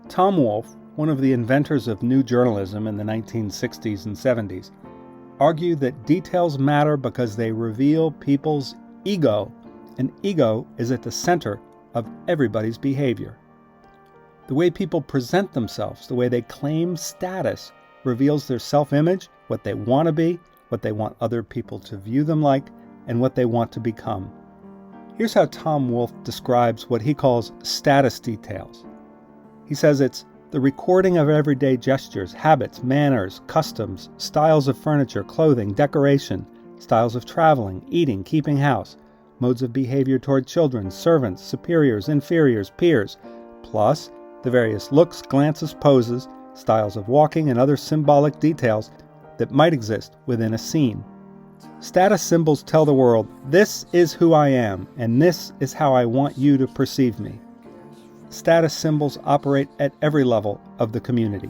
Tom Wolfe, one of the inventors of new journalism in the 1960s and 70s, argued that details matter because they reveal people's ego, and ego is at the center of everybody's behavior. The way people present themselves, the way they claim status, reveals their self-image, what they want to be, what they want other people to view them like, and what they want to become. Here's how Tom Wolfe describes what he calls status details. He says it's the recording of everyday gestures, habits, manners, customs, styles of furniture, clothing, decoration, styles of traveling, eating, keeping house, modes of behavior toward children, servants, superiors, inferiors, peers, plus the various looks, glances, poses, styles of walking, and other symbolic details that might exist within a scene. Status symbols tell the world, this is who I am, and this is how I want you to perceive me. Status symbols operate at every level of the community.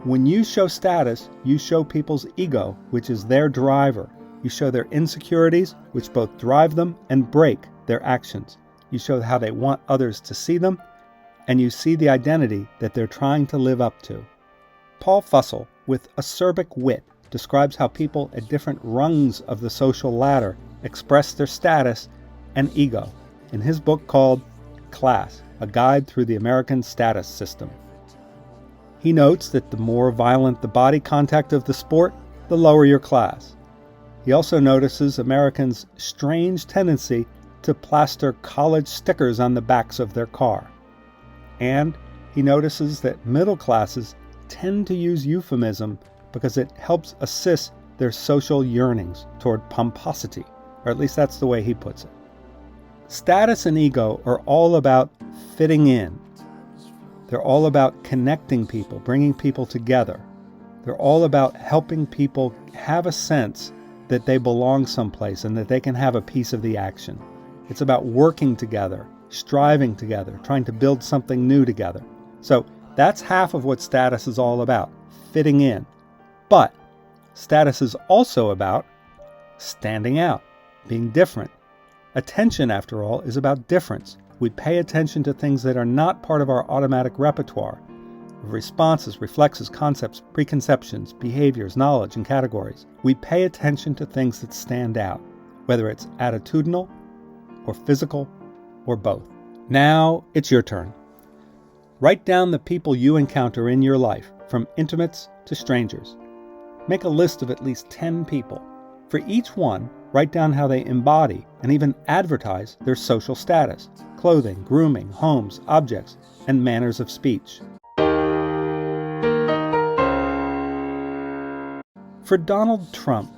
When you show status, you show people's ego, which is their driver. You show their insecurities, which both drive them and break their actions. You show how they want others to see them, and you see the identity that they're trying to live up to. Paul Fussell, with acerbic wit, describes how people at different rungs of the social ladder express their status and ego in his book called Class, A Guide Through the American Status System. He notes that the more violent the body contact of the sport, the lower your class. He also notices Americans' strange tendency to plaster college stickers on the backs of their car. And he notices that middle classes tend to use euphemism because it helps assist their social yearnings toward pomposity, or at least that's the way he puts it. Status and ego are all about fitting in. They're all about connecting people, bringing people together. They're all about helping people have a sense that they belong someplace and that they can have a piece of the action. It's about working together, striving together, trying to build something new together. So that's half of what status is all about, fitting in. But status is also about standing out, being different. Attention, after all, is about difference. We pay attention to things that are not part of our automatic repertoire of responses, reflexes, concepts, preconceptions, behaviors, knowledge, and categories. We pay attention to things that stand out, whether it's attitudinal or physical or both. Now it's your turn. Write down the people you encounter in your life, from intimates to strangers. Make a list of at least 10 people. For each one, write down how they embody and even advertise their social status, clothing, grooming, homes, objects, and manners of speech. For Donald Trump,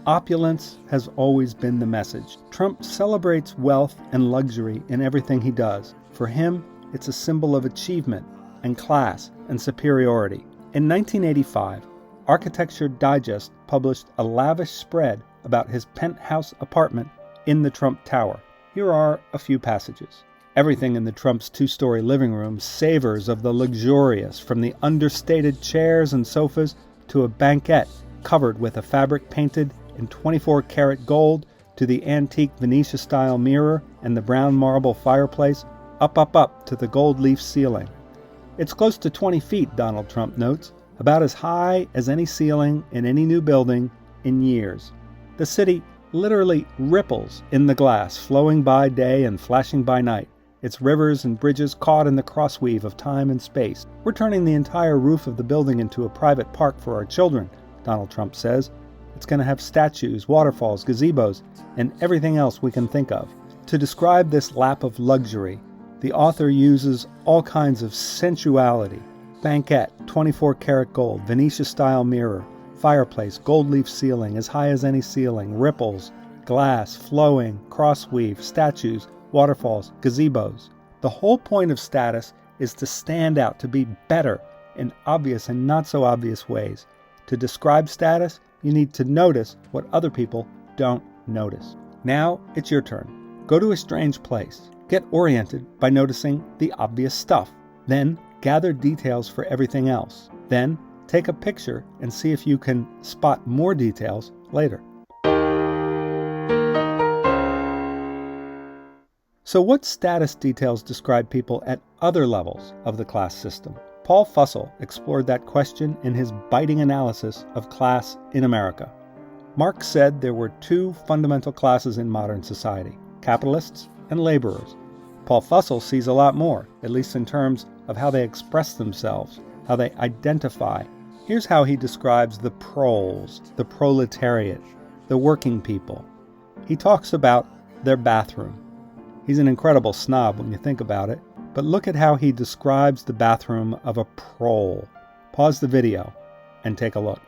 opulence has always been the message. Trump celebrates wealth and luxury in everything he does. For him, it's a symbol of achievement and class and superiority. In 1985, Architecture Digest published a lavish spread about his penthouse apartment in the Trump Tower. Here are a few passages. Everything in the Trump's two-story living room savors of the luxurious, from the understated chairs and sofas to a banquette covered with a fabric painted in 24-karat gold, to the antique Venetia-style mirror and the brown marble fireplace, up to the gold leaf ceiling. It's close to 20 feet, Donald Trump notes, about as high as any ceiling in any new building in years. The city literally ripples in the glass, flowing by day and flashing by night, its rivers and bridges caught in the crossweave of time and space. We're turning the entire roof of the building into a private park for our children, Donald Trump says. It's going to have statues, waterfalls, gazebos, and everything else we can think of. To describe this lap of luxury, the author uses all kinds of sensuality: banquette, 24-karat gold, Venetia-style mirror, fireplace, gold leaf ceiling, as high as any ceiling, ripples, glass, flowing, crossweave, statues, waterfalls, gazebos. The whole point of status is to stand out, to be better in obvious and not so obvious ways. To describe status, you need to notice what other people don't notice. Now it's your turn. Go to a strange place. Get oriented by noticing the obvious stuff. Then gather details for everything else. Then take a picture and see if you can spot more details later. So what status details describe people at other levels of the class system? Paul Fussell explored that question in his biting analysis of class in America. Marx said there were two fundamental classes in modern society, capitalists and laborers. Paul Fussell sees a lot more, at least in terms of how they express themselves, how they identify. Here's how he describes the proles, the proletariat, the working people. He talks about their bathroom. He's an incredible snob when you think about it, but look at how he describes the bathroom of a prole. Pause the video and take a look.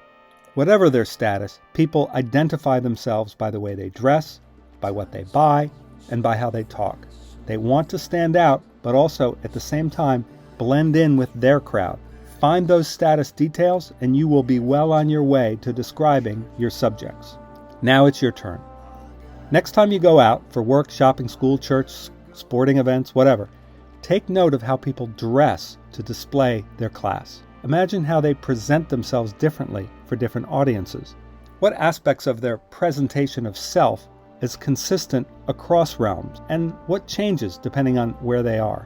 Whatever their status, people identify themselves by the way they dress, by what they buy, and by how they talk. They want to stand out, but also, at the same time, blend in with their crowd. Find those status details, and you will be well on your way to describing your subjects. Now it's your turn. Next time you go out for work, shopping, school, church, sporting events, whatever, take note of how people dress to display their class. Imagine how they present themselves differently for different audiences. What aspects of their presentation of self is consistent across realms, and what changes depending on where they are.